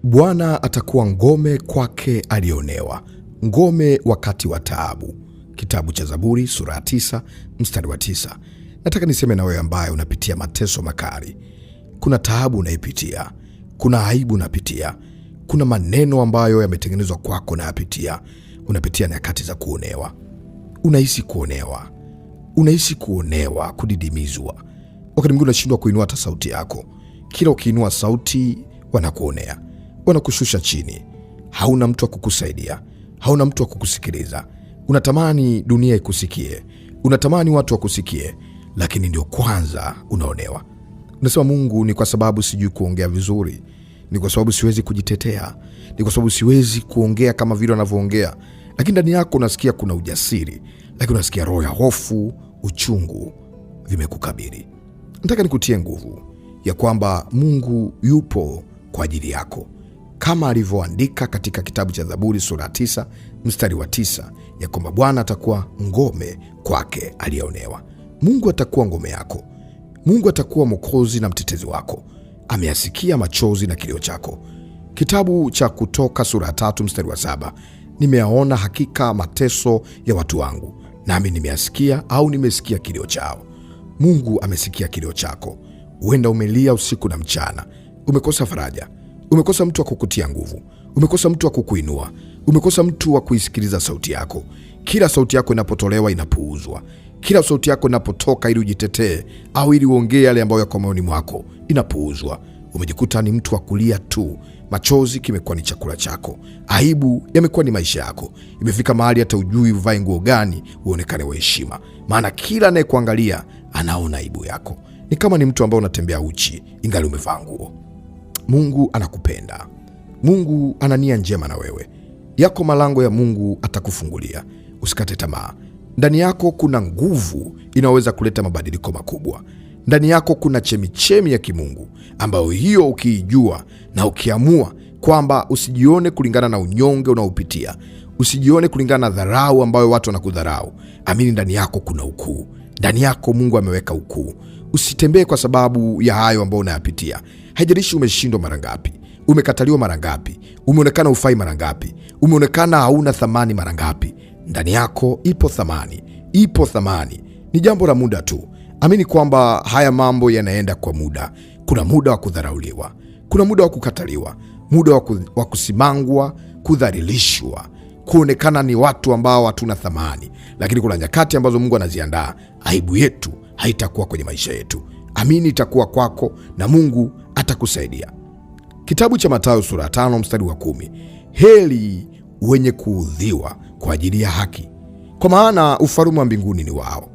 Bwana atakuwa ngome kwake alionewa, ngome wakati wa taabu. Kitabu cha Zaburi sura ya 9 mstari wa 9. Nataka niseme na wewe ambaye unapitia mateso makali. Kuna taabu unaipitia, kuna aibu unapitia, kuna maneno ambayo yametengenezwa kwako unayapitia. Unapitia nyakati za kuonewa. Unahisi kuonewa, kudidimizwa. Wakati mwingine unashindwa kuinua hata sauti yako. Kila ukiinua sauti wanakuonea, wanakushusha chini. Hauna mtu wa kukusaidia, hauna mtu wa kukusikiliza. Unatamani dunia ikusikie, unatamani watu wakusikie, lakini ndio kwanza unaonewa. Unasema, Mungu, ni kwa sababu sijui kuongea vizuri, ni kwa sababu siwezi kujitetea, ni kwa sababu siwezi kuongea kama vile wanavyoongea. Lakini ndani yako unasikia kuna ujasiri, lakini unasikia roho ya hofu, uchungu vimekukabili. Nataka nikutie nguvu ya kwamba Mungu yupo kwa ajili yako, kama alivyoandika katika kitabu cha Zaburi sura 9 mstari wa 9 ya kwamba Bwana atakuwa ngome kwake aliyeonewa. Mungu atakuwa ngome yako. Mungu atakuwa mwokozi na mtetezi wako. Ameyasikia machozi na kilio chako. Kitabu cha Kutoka sura ya 3 mstari wa 7, nimeyaona hakika mateso ya watu wangu, nami nimeyasikia au nimesikia kilio chao. Mungu amesikia kilio chako. Huenda umelia usiku na mchana, umekosa faraja, umekosa mtu wa kukutia nguvu, umekosa mtu wa kukuinua, umekosa mtu wa kuisikiliza sauti yako. Kila sauti yako inapotolewa inapuuzwa. Kila sauti yako inapotoka ili ujitetee au ili uongee yale ambayo yako moyoni mwako inapuuzwa. Umejikuta ni mtu wa kulia tu. Machozi kimekuwa ni chakula chako. Aibu yamekuwa ni maisha yako. Imefika mahali hata ujui uvae nguo gani uonekane wa heshima, maana kila anayekuangalia anaona aibu yako. Ni kama ni mtu ambaye unatembea uchi ingali umevaa nguo. Mungu anakupenda. Mungu ana nia njema na wewe. Yako malango ya Mungu atakufungulia. Usikate tamaa. Ndani yako kuna nguvu inaweza kuleta mabadiliko makubwa. Ndani yako kuna chemichemi ya kimungu ambayo hiyo ukiijua na ukiamua kwamba usijione kulingana na unyonge unaopitia, usijione kulingana na dharau ambayo watu wanakudharau. Amini, ndani yako kuna ukuu. Ndani yako Mungu ameweka ukuu. Usitembee kwa sababu ya hayo ambayo unayapitia. Haijalishi umeshindwa mara ngapi, umekataliwa mara ngapi, umeonekana ufai mara ngapi, umeonekana hauna thamani mara ngapi. Ndani yako ipo thamani, ipo thamani. Ni jambo la muda tu. Amini kwamba haya mambo yanaenda kwa muda. Kuna muda wa kudharauliwa, kuna muda wa kukataliwa, muda wa kusimangwa, kudhalilishwa, kuonekana ni watu ambao hatuna thamani. Lakini kuna nyakati ambazo Mungu anaziandaa. Aibu yetu haitakuwa kwenye maisha yetu. Amini, itakuwa kwako na Mungu atakusaidia. Kitabu cha Mathayo sura 5 mstari wa 10, heri wenye kuudhiwa kwa ajili ya haki, kwa maana ufalme wa mbinguni ni wao.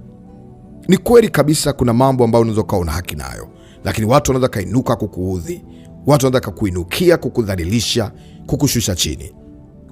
Ni kweli kabisa, kuna mambo ambayo unaweza kuwa una haki nayo, lakini watu wanaweza kainuka kukuudhi, watu wanaweza kukuinukia, kukudhalilisha, kukushusha chini.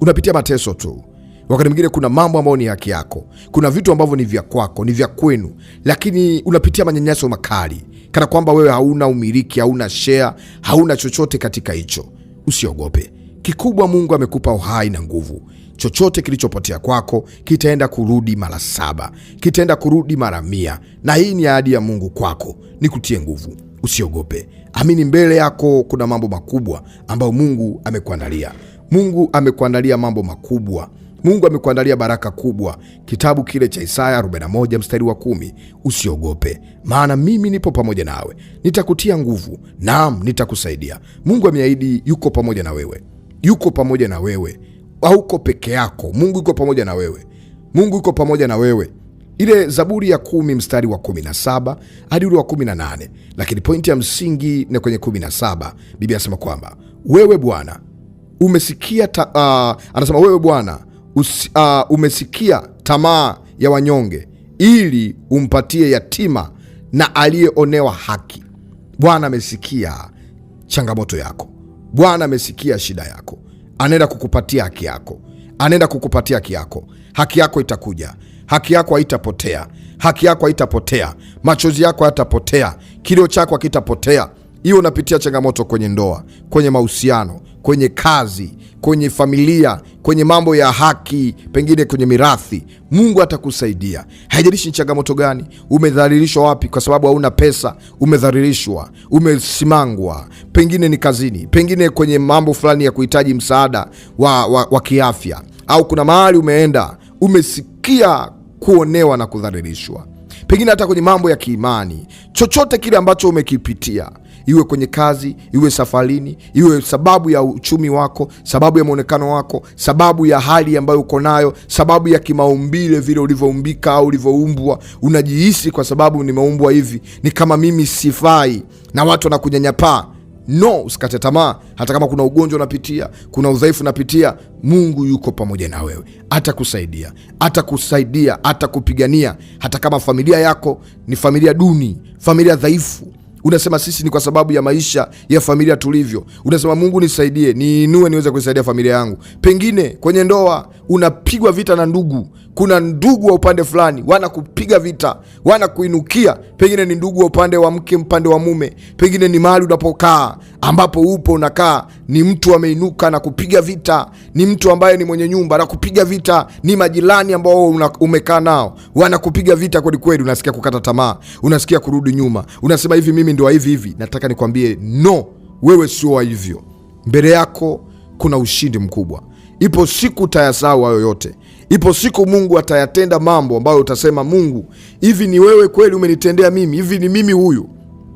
Unapitia mateso tu. Wakati mwingine kuna mambo ambayo ni haki yako, kuna vitu ambavyo ni vya kwako, ni vya kwenu, lakini unapitia manyanyaso makali, kana kwamba wewe hauna umiliki, hauna share, hauna chochote katika hicho. Usiogope. Kikubwa, Mungu amekupa uhai na nguvu. Chochote kilichopotea kwako kitaenda kurudi mara 7, kitaenda kurudi mara 100, na hii ni ahadi ya Mungu kwako. Nikutie nguvu. Usiogope. Amini, mbele yako kuna mambo makubwa ambayo Mungu amekuandalia. Mungu amekuandalia mambo makubwa. Mungu amekuandalia baraka kubwa. Kitabu kile cha Isaya 41 mstari wa 10, usiogope, maana mimi nipo pamoja nawe, nitakutia nguvu, naam, nitakusaidia. Mungu ameahidi yuko pamoja na wewe. Yuko pamoja na wewe. Hauko peke yako. Mungu yuko pamoja na wewe. Mungu yuko pamoja na wewe. Ile Zaburi ya 10 mstari wa 17 hadi ule wa 18, lakini pointi ya msingi ni kwenye 17. Biblia inasema kwamba wewe Bwana umesikia anasema wewe Bwana umesikia tamaa ya wanyonge, ili umpatie yatima na aliyeonewa haki. Bwana amesikia changamoto yako. Bwana amesikia shida yako. Anaenda kukupatia haki yako. Anaenda kukupatia haki yako. Haki yako itakuja. Haki yako haitapotea. Haki yako haitapotea. Machozi yako hayatapotea. Kilio chako hakitapotea. Iwe unapitia changamoto kwenye ndoa, kwenye mahusiano, kwenye kazi, kwenye familia, kwenye mambo ya haki, pengine kwenye mirathi, Mungu atakusaidia. Haijalishi ni changamoto gani. Umedhalilishwa wapi kwa sababu hauna pesa? Umedhalilishwa, umesimangwa, pengine ni kazini, pengine kwenye mambo fulani ya kuhitaji msaada wa kiafya, au kuna mahali umeenda umesikia kuonewa na kudhalilishwa, pengine hata kwenye mambo ya kiimani. Chochote kile ambacho umekipitia, iwe kwenye kazi, iwe safarini, iwe sababu ya uchumi wako, sababu ya muonekano wako, sababu ya hali ambayo uko nayo, sababu ya kimaumbile, vile ulivyoumbika au ulivyoumbwa, unajihisi kwa sababu nimeumbwa hivi, ni kama mimi sifai na watu wanakunyanyapaa. No, usikate tamaa. Hata kama kuna ugonjwa unapitia, kuna udhaifu unapitia, Mungu yuko pamoja na wewe. Atakusaidia, atakupigania. Hata kama familia yako ni familia duni, familia dhaifu, unasema sisi ni kwa sababu ya maisha ya familia tulivyo, unasema Mungu nisaidie, niinue niweze kuisaidia familia yangu. Pengine kwenye ndoa unapigwa vita na ndugu. Kuna ndugu wa upande fulani wanakupiga vita, wanakuinukia. Pengine ni ndugu wa upande wa mke, upande wa mume. Pengine ni mahali unapokaa, ambapo upo unakaa, ni mtu ameinuka na kupiga vita. Ni mtu ambaye ni mwenye nyumba na kupiga vita. Ni majirani ambao umekaa nao wanakupiga vita kweli kweli. Unasikia kukata tamaa, unasikia kurudi nyuma, unasema hivi mimi ndio hivi. Nataka nikwambie, no, wewe sio hivyo. Mbele yako kuna ushindi mkubwa. Ipo siku utayasahau hayo yote. Ipo siku Mungu atayatenda mambo ambayo utasema, Mungu, hivi ni wewe kweli umenitendea mimi? Hivi ni mimi huyu?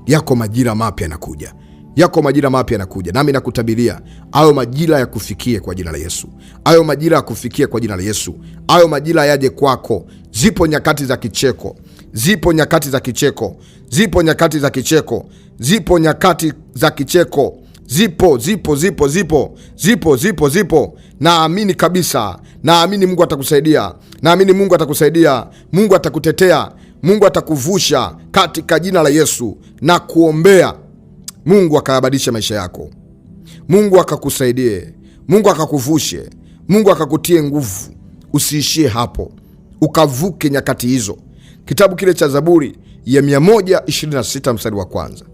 Yako majira mapya yanakuja. Yako majira mapya yanakuja. Nami nakutabiria hayo majira ya kufikie kwa jina la Yesu. Hayo majira ya kufikie kwa jina la Yesu. Hayo majira yaje kwako. Zipo nyakati za kicheko. Zipo nyakati za kicheko. Zipo nyakati za kicheko. Zipo nyakati za kicheko. Zipo. Naamini kabisa. Naamini Mungu atakusaidia. Naamini Mungu atakusaidia. Mungu atakutetea. Mungu atakuvusha katika jina la Yesu. Na kuombea Mungu akayabadilisha maisha yako. Mungu akakusaidie. Mungu akakuvushe. Mungu akakutie nguvu. Usiishie hapo, ukavuke nyakati hizo. Kitabu kile cha Zaburi ya 126 mstari wa kwanza.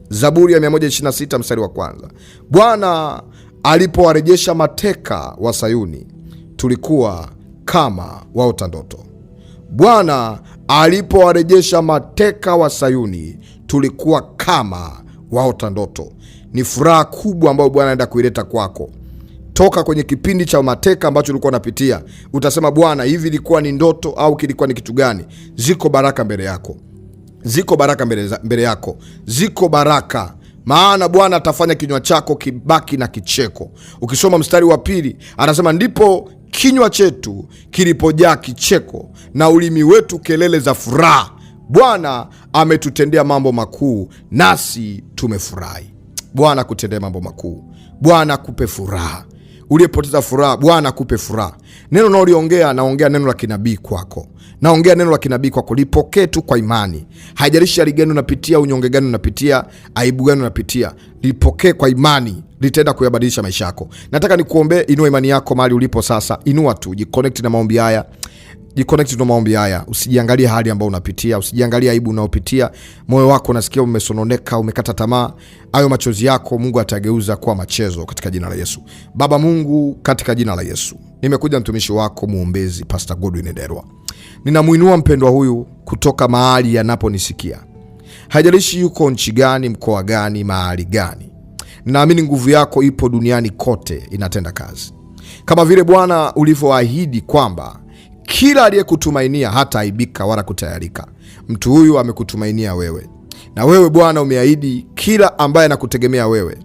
Zaburi ya 126 mstari wa kwanza. Bwana alipowarejesha mateka wa Sayuni, tulikuwa kama waota ndoto. Bwana alipowarejesha mateka wa Sayuni, tulikuwa kama waota ndoto. Ni furaha kubwa ambayo Bwana anaenda kuileta kwako. Toka kwenye kipindi cha mateka ambacho ulikuwa unapitia, utasema, Bwana, hivi ilikuwa ni ndoto au kilikuwa ni kitu gani? Ziko baraka mbele yako. Ziko baraka mbele yako. Ziko baraka. Maana Bwana atafanya kinywa chako kibaki na kicheko. Ukisoma mstari wa 2, anasema, ndipo kinywa chetu kilipojaa kicheko na ulimi wetu kelele za furaha. Bwana ametutendea mambo makuu, nasi tumefurahi. Bwana kutendea mambo makuu. Bwana kupe furaha. Uliyepoteza furaha, Bwana kupe furaha. Neno naoliongea, naongea neno la kinabii kwako. Naongea neno la kinabii kwako. Lipokee tu kwa imani. Haijalishi hali gani unapitia, unyonge gani unapitia, aibu gani unapitia, lipokee kwa imani. Litaenda kuyabadilisha maisha yako. Nataka nikuombee. Inua imani yako mahali ulipo sasa. Inua tu, jiconnect na maombi haya. Jiconnect na maombi haya. Usijiangalie hali ambayo unapitia, usijiangalie aibu unayopitia. Moyo wako unasikia umesononeka, umekata tamaa. Hayo machozi yako Mungu atageuza kuwa machezo katika jina la Yesu. Baba Mungu, katika jina la Yesu, nimekuja mtumishi wako muombezi Pastor Godwin Ndelwa. Ninamuinua mpendwa huyu kutoka mahali yanaponisikia. Haijalishi yuko nchi gani, mkoa gani, mahali gani. Ninaamini nguvu yako ipo duniani kote, inatenda kazi. Kama vile Bwana ulivyoahidi kwamba kila aliyekutumainia hata aibika wala kutayarika. Mtu huyu amekutumainia wewe. Na wewe Bwana umeahidi kila ambaye anakutegemea wewe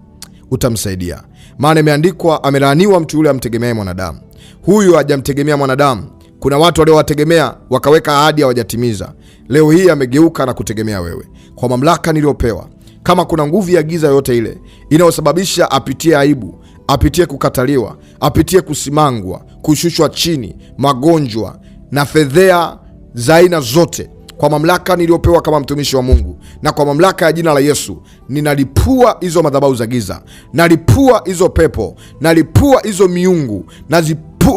utamsaidia. Maana imeandikwa, amelaaniwa mtu yule amtegemeaye mwanadamu. Huyu hajamtegemea mwanadamu. Kuna watu waliowategemea wakaweka ahadi hawajatimiza. Leo hii amegeuka na kutegemea wewe. Kwa mamlaka niliyopewa, kama kuna nguvu ya giza yote ile inayosababisha apitie aibu, apitie kukataliwa, apitie kusimangwa, kushushwa chini, magonjwa na fedhea za aina zote, kwa mamlaka niliyopewa kama mtumishi wa Mungu na kwa mamlaka ya jina la Yesu, ninalipua hizo madhabahu za giza, nalipua hizo pepo, nalipua hizo miungu,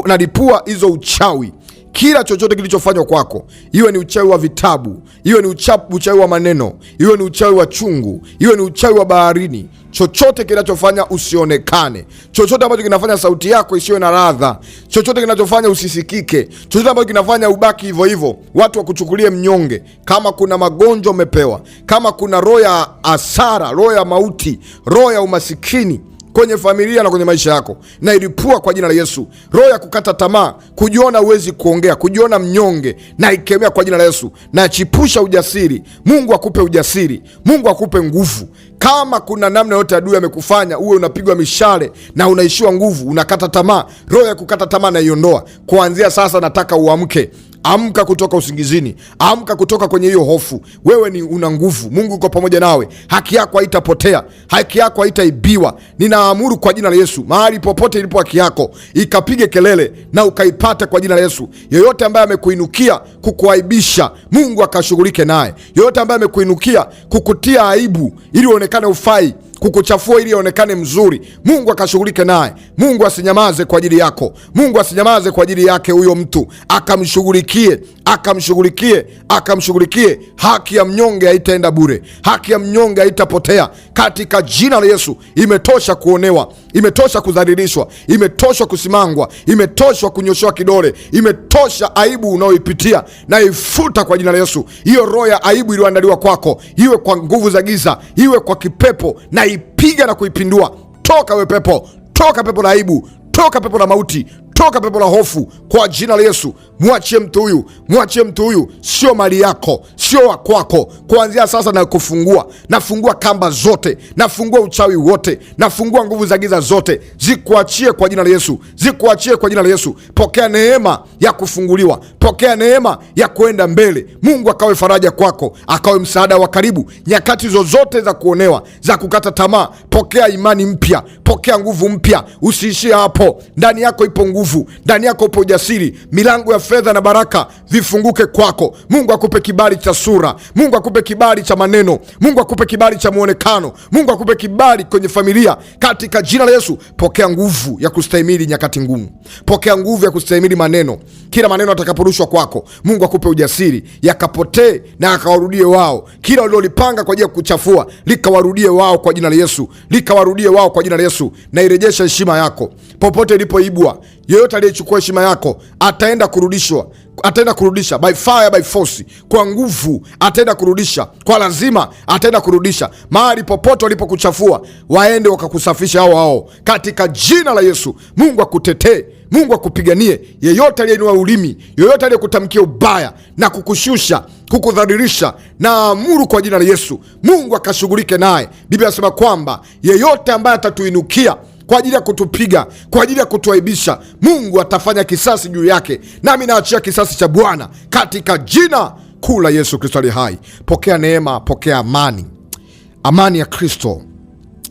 nalipua hizo uchawi Kila chochote kilichofanywa kwako, iwe ni uchawi wa vitabu, iwe ni uchawi wa maneno, iwe ni uchawi wa chungu, iwe ni uchawi wa baharini, chochote kinachofanya usionekane, chochote ambacho kinafanya sauti yako isiwe na ladha, chochote kinachofanya usisikike, chochote ambacho kinafanya ubaki hivyo hivyo, watu wakuchukulie mnyonge, kama kuna magonjwa umepewa, kama kuna roho ya hasara, roho ya mauti, roho ya umasikini kwenye familia na kwenye maisha yako, na ilipua kwa jina la Yesu. Roho ya kukata tamaa, kujiona uwezi kuongea, kujiona mnyonge, na ikemea kwa jina la Yesu. Na chipusha ujasiri. Mungu akupe ujasiri, Mungu akupe nguvu. Kama kuna namna yote adui amekufanya uwe unapigwa mishale na unaishiwa nguvu, unakata tamaa, roho ya kukata tamaa na iondoa. Kuanzia sasa nataka uamke. Amka kutoka usingizini, amka kutoka kwenye hiyo hofu. Wewe ni una nguvu, Mungu yuko pamoja nawe. Haki yako haitapotea, haki yako haitaibiwa. Ninaamuru kwa jina la Yesu, mahali popote ilipo haki yako, ikapige kelele na ukaipate kwa jina la Yesu. Yoyote ambaye amekuinukia kukuaibisha, Mungu akashughulike naye. Yoyote ambaye amekuinukia kukutia aibu ili uonekane ufai, kukuchafua ili aonekane mzuri, Mungu akashughulike naye. Mungu asinyamaze kwa ajili yako, Mungu asinyamaze kwa ajili yake. Huyo mtu akamshughulikie, akamshughulikie, akamshughulikie. Haki ya mnyonge haitaenda bure, haki ya mnyonge haitapotea katika jina la Yesu. Imetosha kuonewa, imetosha kudhalilishwa, imetosha kusimangwa, imetosha kunyoshewa kidole, imetosha aibu unaoipitia, na ifuta kwa jina la Yesu. Hiyo roho ya aibu iliyoandaliwa kwako, iwe kwa nguvu za giza, iwe kwa kipepo, na ipiga na kuipindua. Toka we pepo, toka pepo la aibu, toka pepo la mauti, toka pepo la hofu kwa jina la Yesu. Mwachie mtu huyu, mwachie mtu huyu. Sio mali yako, sio wa kwako. Kuanzia sasa na kufungua, nafungua kamba zote, nafungua uchawi wote, nafungua nguvu za giza zote, zikuachie kwa jina la Yesu, zikuachie kwa jina la Yesu. Pokea neema ya kufunguliwa, pokea neema ya kuenda mbele. Mungu akawe faraja kwako, akawe msaada wa karibu nyakati zozote za kuonewa, za kukata tamaa. Pokea imani mpya, pokea nguvu mpya. Usiishie hapo, ndani yako ipo nguvu, ndani yako ipo ujasiri. Milango ya fedha na baraka vifunguke kwako. Mungu akupe kibali cha sura, Mungu akupe kibali cha maneno, Mungu akupe kibali cha muonekano, Mungu akupe kibali kwenye familia katika jina la Yesu. Pokea nguvu ya kustahimili nyakati ngumu, pokea nguvu ya kustahimili maneno. Kila maneno atakaporushwa kwako, Mungu akupe ujasiri, yakapotee na akawarudie wao. Kila walilolipanga kwa ajili ya kukuchafua, likawarudie wao kwa jina la Yesu, likawarudie wao kwa jina la Yesu. Na irejesha heshima yako popote ilipoibwa. Yeyote aliyechukua heshima yako ataenda kurudishwa, ataenda kurudisha by fire by force, kwa nguvu ataenda kurudisha, kwa lazima ataenda kurudisha. Mahali popote walipokuchafua, waende wakakusafisha hao katika jina la Yesu. Mungu akutetee, Mungu akupiganie. Yeyote aliyeinua ulimi, yeyote aliyekutamkia ubaya na kukushusha, kukudhalilisha, na amuru kwa jina la Yesu, Mungu akashughulike naye. Biblia inasema kwamba yeyote ambaye atatuinukia kwa ajili ya kutupiga, kwa ajili ya kutuaibisha, Mungu atafanya kisasi juu yake. Nami naachia kisasi cha Bwana katika jina kuu la Yesu Kristo aliye hai. Pokea neema, pokea amani. Amani ya Kristo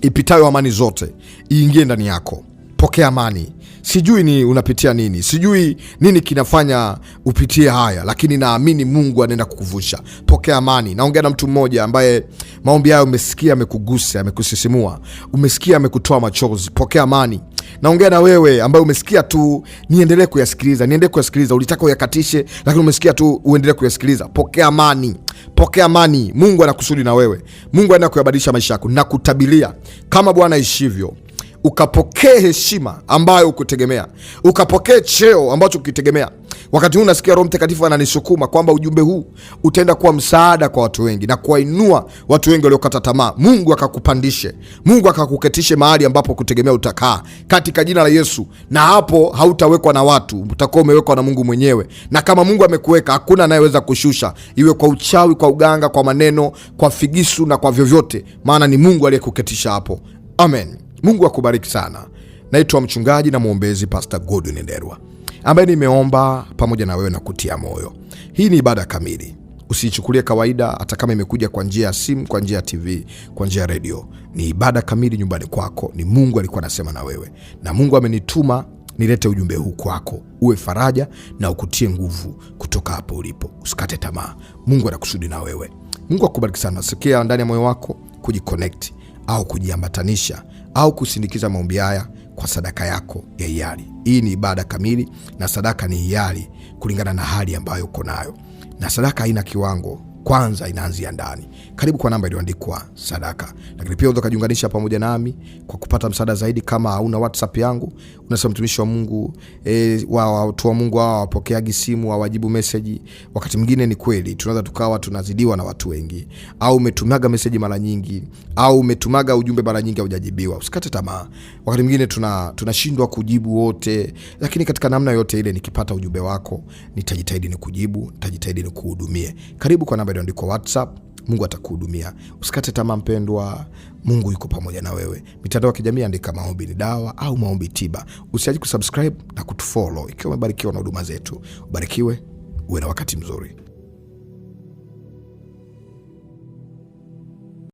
ipitayo amani zote iingie ndani yako. Pokea amani. Sijui ni unapitia nini, sijui nini kinafanya upitie haya, lakini naamini Mungu anaenda kukuvusha. Pokea amani. Naongea na mtu mmoja ambaye maombi hayo umesikia amekugusa, amekusisimua, umesikia amekutoa machozi. Pokea amani. Naongea na wewe ambaye umesikia tu niendelee kuyasikiliza, ulitaka uyakatishe, lakini umesikia tu uendelee kuyasikiliza. Pokea amani. Pokea amani. Mungu anakusudi na wewe, Mungu anaenda kuyabadilisha maisha yako. Na kutabilia kama Bwana aishivyo, ukapokee heshima ambayo ukutegemea, ukapokee cheo ambacho ukitegemea. Wakati huu nasikia Roho Mtakatifu ananisukuma kwamba ujumbe huu utaenda kuwa msaada kwa watu wengi na kuwainua watu wengi waliokata tamaa. Mungu akakupandishe, Mungu akakuketishe mahali ambapo kutegemea utakaa katika jina la Yesu. Na hapo hautawekwa na watu, utakuwa umewekwa na Mungu mwenyewe. Na kama Mungu amekuweka, hakuna anayeweza kushusha, iwe kwa uchawi, kwa uganga, kwa maneno, kwa figisu na kwa vyovyote, maana ni Mungu aliyekuketisha hapo. Amen. Mungu akubariki sana. Naitwa mchungaji na mwombezi Pastor Godwin Ndelwa, ambaye nimeomba pamoja na wewe na kutia moyo. Hii ni ibada kamili. Usiichukulie kawaida, hata kama imekuja kwa njia ya simu, kwa njia ya TV, kwa njia ya radio. Ni ibada kamili nyumbani kwako. Ni Mungu alikuwa anasema na wewe, na Mungu amenituma nilete ujumbe huu kwako, uwe faraja na ukutie nguvu kutoka hapo ulipo. Usikate tamaa. Mungu anakusudi na wewe. Mungu akubariki sana. Sikia ndani ya moyo wako kujiconnect au kujiambatanisha au kusindikiza maombi haya kwa sadaka yako ya hiari. Hii ni ibada kamili na sadaka ni hiari kulingana na hali ambayo uko nayo. Na sadaka haina kiwango, kwanza inaanzia ndani. Karibu kwa namba iliyoandikwa sadaka. Lakini pia unaweza kujiunganisha pamoja nami kwa kupata msaada zaidi. Kama hauna WhatsApp yangu, unasema mtumishi wa Mungu, watu wa Mungu hao wapokeagi simu, hawajibu message. Wakati mwingine ni kweli tunaweza tukawa tunazidiwa na watu wengi, au umetumaga message mara nyingi, au umetumaga ujumbe mara nyingi hujajibiwa. Usikate tamaa. Wakati mwingine tunashindwa kujibu wote, lakini katika namna yote ile nikipata ujumbe wako nitajitahidi nikujibu, nitajitahidi nikuhudumie. Karibu kwa namba iliyoandikwa WhatsApp. Mungu atakuhudumia. Usikate tamaa mpendwa. Mungu yuko pamoja na wewe. Mitandao ya kijamii andika Maombi ni Dawa au Maombi Tiba. Usiache kusubscribe na kutufollow ikiwa umebarikiwa na huduma zetu. Ubarikiwe, uwe na wakati mzuri.